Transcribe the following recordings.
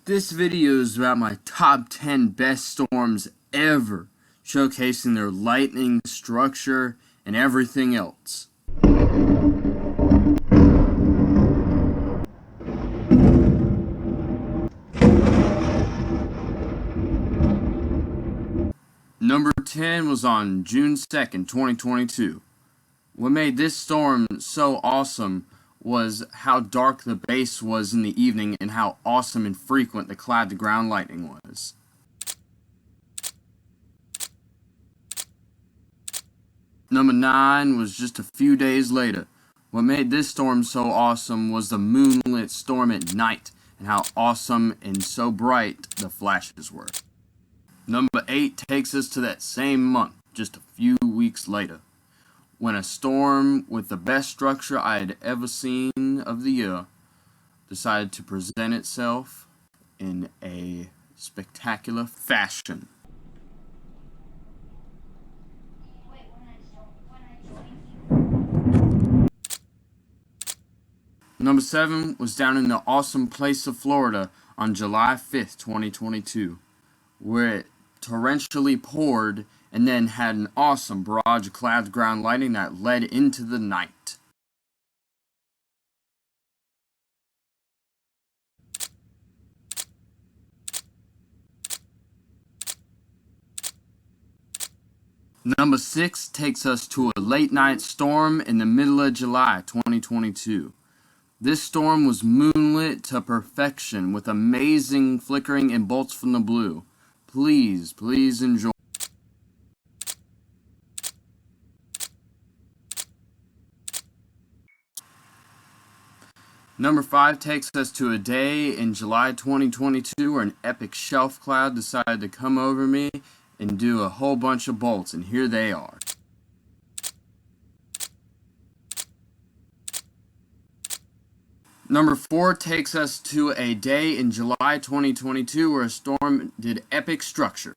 This video is about my top 10 best storms ever, showcasing their lightning, structure, and everything else. Number 10 was on June 2nd, 2022. What made this storm so awesome was how dark the base was in the evening and how awesome and frequent the cloud-to-ground lightning was. Number 9 was just a few days later. What made this storm so awesome was the moonlit storm at night and how awesome and so bright the flashes were. Number 8 takes us to that same month, just a few weeks later, when a storm with the best structure I had ever seen of the year decided to present itself in a spectacular fashion. Number 7 was down in the awesome place of Florida on July 5th, 2022, where it torrentially poured and then had an awesome barrage of cloud-to-ground lightning that led into the night. Number 6 takes us to a late-night storm in the middle of July 2022. This storm was moonlit to perfection with amazing flickering and bolts from the blue. Please enjoy. Number 5 takes us to a day in July 2022 where an epic shelf cloud decided to come over me and do a whole bunch of bolts, and here they are. Number 4 takes us to a day in July 2022 where a storm did epic structure.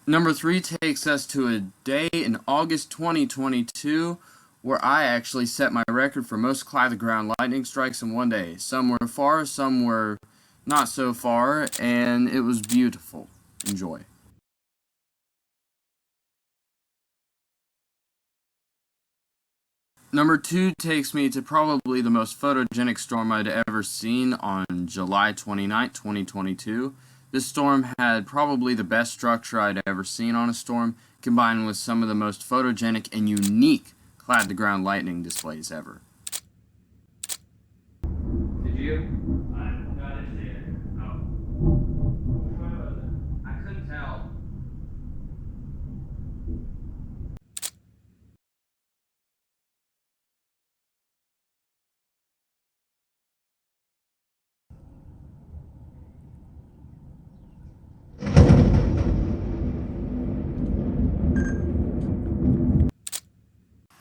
Number 3 takes us to a day in August 2022 where I actually set my record for most cloud-to-ground lightning strikes in one day. Some were far, some were not so far, and it was beautiful. Enjoy. Number 2 takes me to probably the most photogenic storm I'd ever seen on July 29, 2022. This storm had probably the best structure I'd ever seen on a storm, combined with some of the most photogenic and unique cloud-to-ground lightning displays ever. Did you? No, I didn't see it. Oh. Which one was it? I couldn't tell.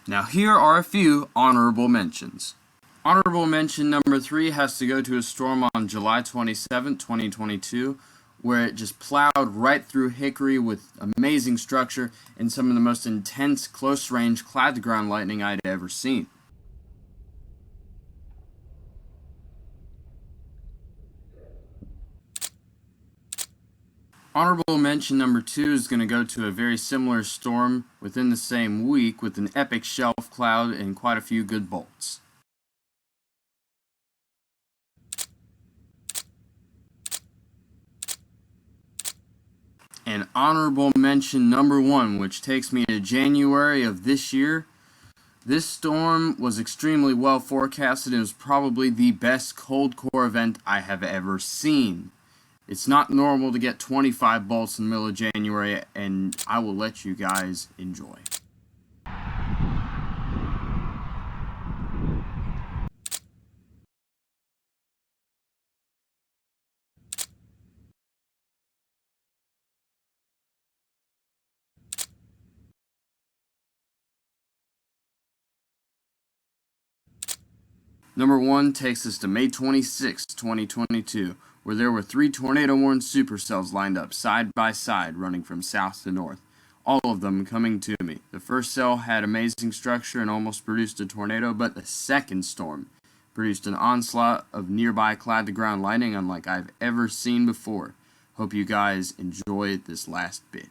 Now here are a few honorable mentions. Honorable mention number 3 has to go to a storm on July 27, 2022, where it just plowed right through Hickory with amazing structure and some of the most intense close-range cloud-to-ground lightning I'd ever seen. Honorable mention number 2 is going to go to a very similar storm within the same week with an epic shelf cloud and quite a few good bolts. And honorable mention number 1, which takes me to January of this year, This storm was extremely well forecasted and was probably the best cold core event I have ever seen. It's not normal to get 25 bolts in the middle of January, and I will let you guys enjoy. Number 1 takes us to May 26, 2022, where there were 3 tornado-warned supercells lined up side by side running from south to north, all of them coming to me. The first cell had amazing structure and almost produced a tornado, but the second storm produced an onslaught of nearby cloud-to-ground lightning unlike I've ever seen before. Hope you guys enjoy this last bit.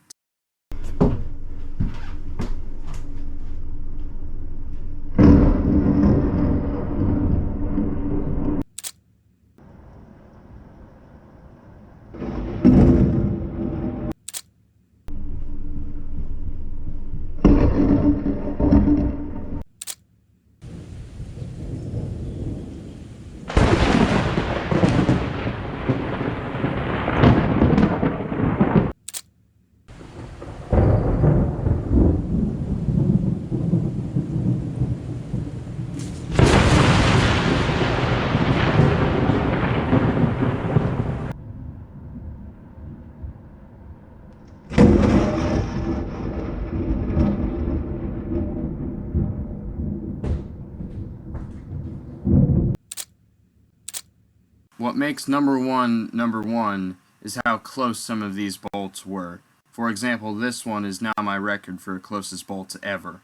What makes number one is how close some of these bolts were. For example, this one is now my record for closest bolts ever.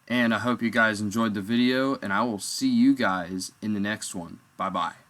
And I hope you guys enjoyed the video, and I will see you guys in the next one. Bye-bye.